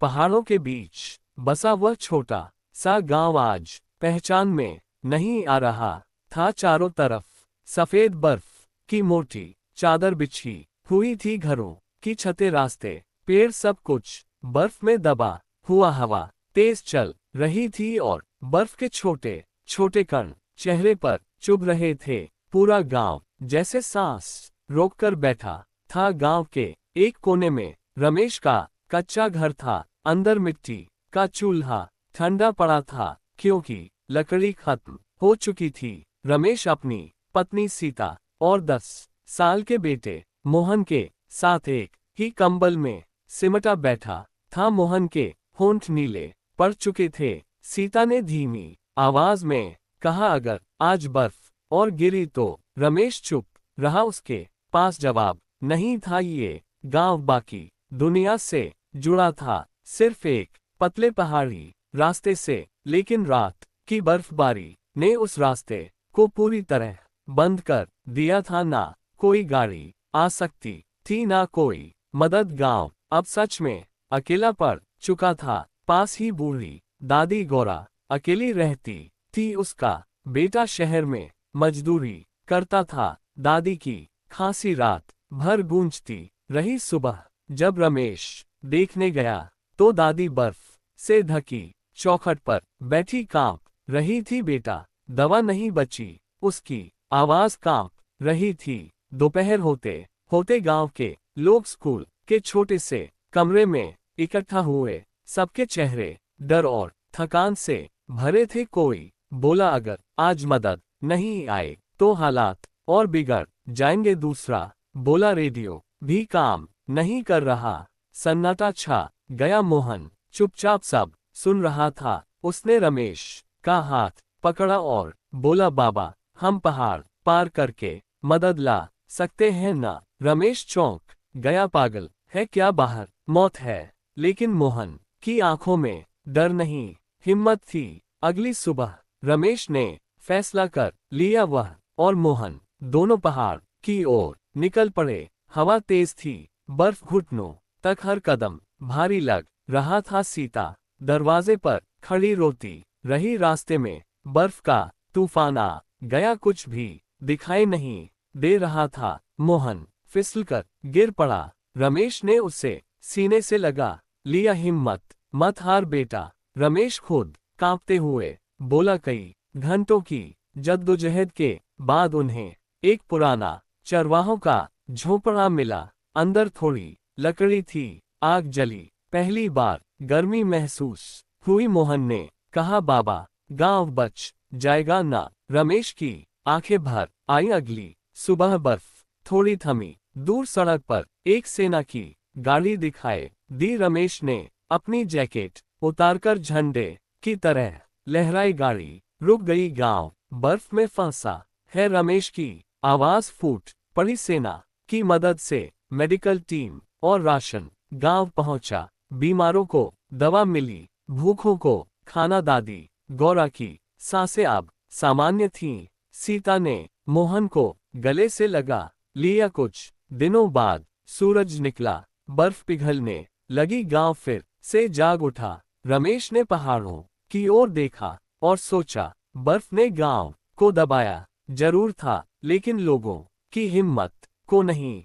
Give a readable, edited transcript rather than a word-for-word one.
पहाड़ों के बीच बसा वह छोटा सा गांव आज पहचान में नहीं आ रहा था। चारों तरफ सफेद बर्फ की मोटी चादर बिछी हुई थी, घरों की छतें, रास्ते, पेड़, सब कुछ बर्फ में दबा हुआ। हवा तेज चल रही थी और बर्फ के छोटे छोटे कण चेहरे पर चुभ रहे थे। पूरा गांव जैसे सांस रोककर बैठा था। गांव के एक कोने में रमेश का कच्चा घर था। अंदर मिट्टी का चूल्हा ठंडा पड़ा था क्योंकि लकड़ी खत्म हो चुकी थी। रमेश अपनी पत्नी सीता और 10 साल के बेटे मोहन के साथ एक ही कंबल में सिमटा बैठा था। मोहन के होंठ नीले पड़ चुके थे। सीता ने धीमी आवाज में कहा, अगर आज बर्फ और गिरी तो? रमेश चुप रहा, उसके पास जवाब नहीं था। ये गांव बाकी दुनिया से जुड़ा था, सिर्फ एक पतले पहाड़ी रास्ते से। लेकिन रात की बर्फबारी ने उस रास्ते को पूरी तरह बंद कर दिया था। ना कोई गाड़ी आ सकती थी, ना कोई मदद। गांव अब सच में अकेला पड़ चुका था। पास ही बूढ़ी दादी गौरा अकेली रहती थी। उसका बेटा शहर में मजदूरी करता था। दादी की खांसी रात भर गूंजती रही। सुबह जब रमेश देखने गया तो दादी बर्फ से ढकी चौखट पर बैठी कांप रही थी। बेटा, दवा नहीं बची, उसकी आवाज कांप रही थी। दोपहर होते होते गांव के लोग स्कूल के छोटे से कमरे में इकट्ठा हुए। सबके चेहरे डर और थकान से भरे थे। कोई बोला, अगर आज मदद नहीं आए तो हालात और बिगड़ जाएंगे। दूसरा बोला, रेडियो भी काम नहीं कर रहा। सन्नाटा छा गया। मोहन चुपचाप सब सुन रहा था। उसने रमेश का हाथ पकड़ा और बोला, बाबा, हम पहाड़ पार करके मदद ला सकते हैं ना? रमेश चौंक गया। पागल है क्या? बाहर मौत है। लेकिन मोहन की आंखों में डर नहीं, हिम्मत थी। अगली सुबह रमेश ने फैसला कर लिया। वह और मोहन दोनों पहाड़ की ओर निकल पड़े। हवा तेज थी, बर्फ घुटनों तक, हर कदम भारी लग रहा था। सीता दरवाजे पर खड़ी रोती रही। रास्ते में बर्फ का तूफान आ गया, कुछ भी दिखाई नहीं दे रहा था। मोहन फिसलकर गिर पड़ा। रमेश ने उसे सीने से लगा लिया। हिम्मत मत हार बेटा, रमेश खुद कांपते हुए बोला। कई घंटों की जद्दोजहद के बाद उन्हें एक पुराना चरवाहों का झोपड़ा मिला। अंदर थोड़ी लकड़ी थी, आग जली। पहली बार गर्मी महसूस हुई। मोहन ने कहा, बाबा, गांव बच जाएगा ना? रमेश की आंखें भर आई। अगली सुबह बर्फ थोड़ी थमी। दूर सड़क पर एक सेना की गाड़ी दिखाई दी। रमेश ने अपनी जैकेट उतारकर झंडे की तरह लहराई। गाड़ी रुक गई। गांव बर्फ में फंसा है। रमेश की आवाज फूट पड़ी। सेना की मदद से मेडिकल टीम और राशन गांव पहुंचा। बीमारों को दवा मिली, भूखों को खाना। दादी गौरा की सांसें अब सामान्य थीं। सीता ने मोहन को गले से लगा लिया। कुछ दिनों बाद सूरज निकला, बर्फ पिघलने लगी। गांव फिर से जाग उठा। रमेश ने पहाड़ों की ओर देखा और सोचा, बर्फ ने गांव को दबाया जरूर था, लेकिन लोगों की हिम्मत को नहीं।